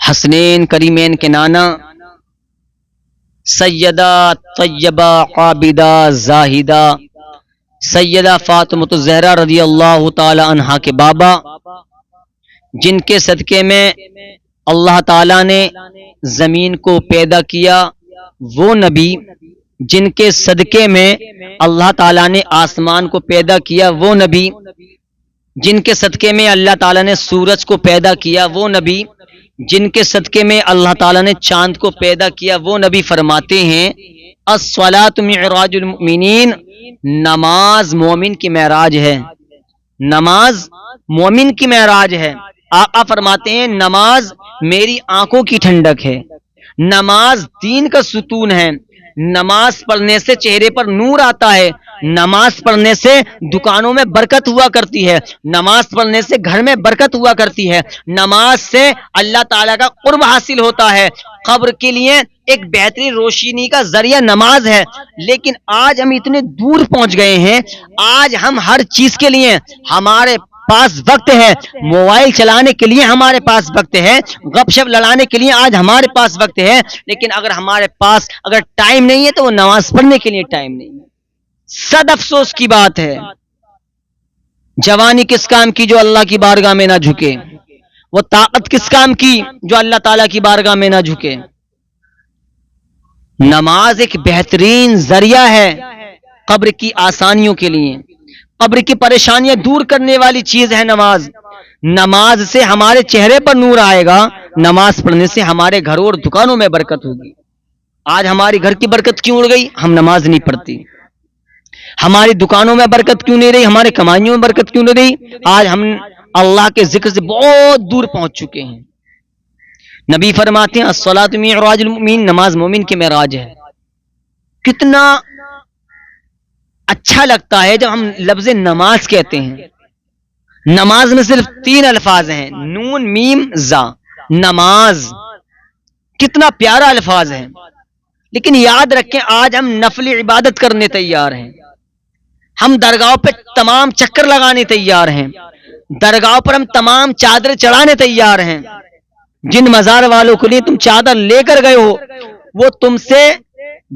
حسنین کریمین کے نانا سیدہ طیبہ عابدہ زاہدہ سیدہ فاطمۃ الزہرا رضی اللہ تعالی عنہا کے بابا، جن کے صدقے میں اللہ تعالی نے زمین کو پیدا کیا، وہ نبی جن کے صدقے میں اللہ تعالیٰ نے آسمان کو پیدا کیا، وہ نبی جن کے صدقے میں اللہ تعالیٰ نے سورج کو پیدا کیا، وہ نبی جن کے صدقے میں اللہ تعالیٰ نے چاند کو پیدا کیا، وہ نبی فرماتے ہیں الصلاۃ معراج المؤمنین، نماز مومن کی معراج ہے، نماز مومن کی معراج ہے۔ آقا فرماتے ہیں نماز میری آنکھوں کی ٹھنڈک ہے، نماز دین کا ستون ہے، نماز پڑھنے سے چہرے پر نور آتا ہے، نماز پڑھنے سے دکانوں میں برکت ہوا کرتی ہے، نماز پڑھنے سے گھر میں برکت ہوا کرتی ہے، نماز سے اللہ تعالیٰ کا قرب حاصل ہوتا ہے۔ قبر کے لیے ایک بہترین روشنی کا ذریعہ نماز ہے، لیکن آج ہم اتنے دور پہنچ گئے ہیں، آج ہم ہر چیز کے لیے ہمارے پاس وقت ہے، موبائل چلانے کے لیے ہمارے پاس وقت ہے، گپ شپ لڑانے کے لیے آج ہمارے پاس وقت ہے، لیکن اگر ہمارے پاس اگر ٹائم نہیں ہے تو وہ نماز پڑھنے کے لیے ٹائم نہیں ہے۔ صد افسوس کی بات ہے، جوانی کس کام کی جو اللہ کی بارگاہ میں نہ جھکے، وہ طاقت کس کام کی جو اللہ تعالیٰ کی بارگاہ میں نہ جھکے۔ نماز ایک بہترین ذریعہ ہے قبر کی آسانیوں کے لیے، قبر کی پریشانیاں دور کرنے والی چیز ہے نماز۔ نماز سے ہمارے چہرے پر نور آئے گا، نماز پڑھنے سے ہمارے گھروں اور دکانوں میں برکت ہوگی۔ آج ہماری گھر کی برکت کیوں اڑ گئی؟ ہم نماز نہیں پڑھتی۔ ہماری دکانوں میں برکت کیوں نہیں رہی؟ ہمارے کمائیوں میں برکت کیوں نہیں رہی؟ آج ہم اللہ کے ذکر سے بہت دور پہنچ چکے ہیں۔ نبی فرماتے ہیں الصلاۃ معراج المؤمن، نماز مومن کی معراج ہے۔ کتنا اچھا لگتا ہے جب ہم لفظ نماز کہتے ہیں۔ نماز میں صرف 3 الفاظ ہیں، نون میم زا، نماز، کتنا پیارا الفاظ ہے، لیکن یاد رکھیں آج ہم نفل عبادت کرنے تیار ہیں، ہم درگاہوں پہ تمام چکر لگانے تیار ہیں، درگاہوں پر ہم تمام چادر چڑھانے تیار ہیں۔ جن مزار والوں کے لیے تم چادر لے کر گئے ہو وہ تم سے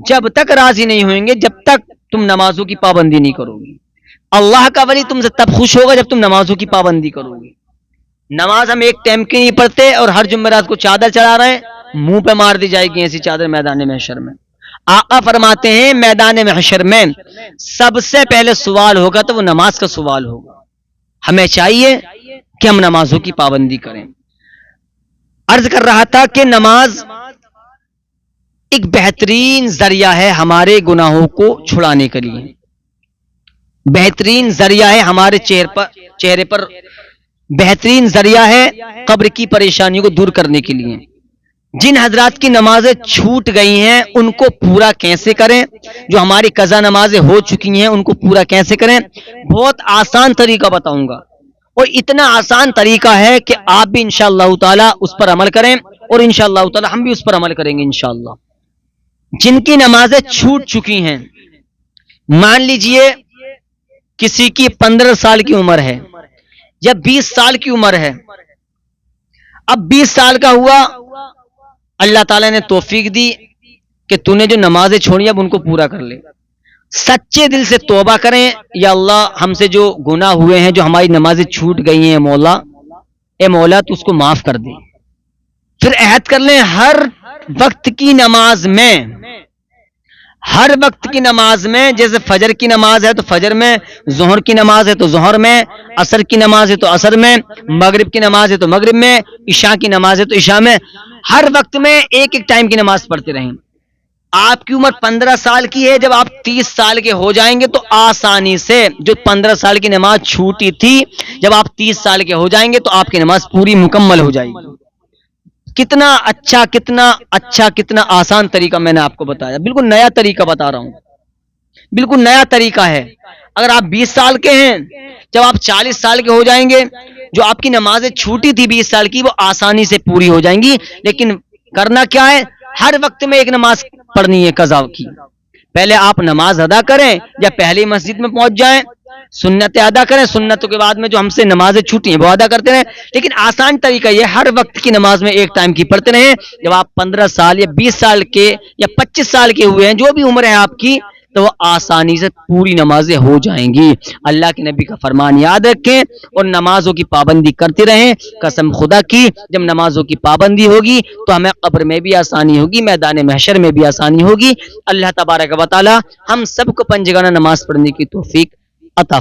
جب تک راضی نہیں ہوئیں گے جب تک تم نمازوں کی پابندی نہیں کرو گی۔ اللہ کا ولی تم سے تب خوش ہوگا جب تم نمازوں کی پابندی کرو گی۔ نماز ہم ایک ٹائم کی نہیں پڑھتے اور ہر جمعرات کو چادر چڑھا رہے ہیں، منہ پہ مار دی جائے گی ایسی چادر میدان محشر میں۔ آقا فرماتے ہیں میدان محشر میں سب سے پہلے سوال ہوگا تو وہ نماز کا سوال ہوگا۔ ہمیں چاہیے کہ ہم نمازوں کی پابندی کریں۔ عرض کر رہا تھا کہ نماز ایک بہترین ذریعہ ہے ہمارے گناہوں کو چھڑانے کے لیے، بہترین ذریعہ ہے ہمارے چہرے پر بہترین ذریعہ ہے قبر کی پریشانیوں کو دور کرنے کے لیے۔ جن حضرات کی نمازیں چھوٹ گئی ہیں ان کو پورا کیسے کریں، جو ہماری قضا نمازیں ہو چکی ہیں ان کو پورا کیسے کریں، بہت آسان طریقہ بتاؤں گا، اور اتنا آسان طریقہ ہے کہ آپ بھی انشاءاللہ تعالی اس پر عمل کریں اور انشاءاللہ تعالی ہم بھی اس پر عمل کریں گے انشاءاللہ۔ جن کی نمازیں چھوٹ چکی ہیں، مان لیجئے کسی کی 15 سال کی عمر ہے یا 20 سال کی عمر ہے، اب 20 سال کا ہوا، اللہ تعالیٰ نے توفیق دی کہ تو نے جو نمازیں چھوڑی اب ان کو پورا کر لے۔ سچے دل سے توبہ کریں، یا اللہ ہم سے جو گناہ ہوئے ہیں، جو ہماری نمازیں چھوٹ گئی ہیں، مولا اے مولا تو اس کو معاف کر دے۔ پھر عہد کر لیں ہر وقت کی نماز میں، ہر وقت کی نماز میں، جیسے فجر کی نماز ہے تو فجر میں، ظہر کی نماز ہے تو ظہر میں، عصر کی نماز ہے تو عصر میں، مغرب کی نماز ہے تو مغرب میں، عشاء کی نماز ہے تو عشاء میں، ہر وقت میں ایک ایک ٹائم کی نماز پڑھتے رہیں۔ آپ کی عمر 15 سال کی ہے، جب آپ 30 سال کے ہو جائیں گے تو آسانی سے جو 15 سال کی نماز چھوٹی تھی جب آپ 30 سال کے ہو جائیں گے تو آپ کی نماز پوری مکمل ہو جائے گی۔ کتنا اچھا کتنا آسان طریقہ میں نے آپ کو بتایا، بالکل نیا طریقہ بتا رہا ہوں، بالکل نیا طریقہ ہے۔ اگر آپ 20 سال کے ہیں، جب آپ 40 سال کے ہو جائیں گے، جو آپ کی نمازیں چھوٹی تھی 20 سال کی وہ آسانی سے پوری ہو جائیں گی۔ لیکن کرنا کیا ہے، ہر وقت میں ایک نماز پڑھنی ہے قضا کی۔ پہلے آپ نماز ادا کریں یا پہلے مسجد میں پہنچ جائیں، سنتیں ادا کریں, سنتوں کے بعد میں جو ہم سے نمازیں چھوٹی ہیں وہ ادا کرتے رہیں. لیکن آسان طریقہ یہ ہر وقت کی نماز میں ایک ٹائم کی پڑھتے رہیں. جب آپ 15 سال یا 20 سال کے یا 25 سال کے ہوئے ہیں, جو بھی عمر ہے آپ کی, تو وہ آسانی سے پوری نمازیں ہو جائیں گی. اللہ کے نبی کا فرمان یاد رکھیں اور نمازوں کی پابندی کرتے رہیں. قسم خدا کی جب نمازوں کی پابندی ہوگی تو ہمیں قبر میں بھی آسانی ہوگی, میدان محشر میں بھی آسانی ہوگی. اللہ تبارک و تعالی ہم سب کو پنجگانہ نماز پڑھنے کی توفیق عطا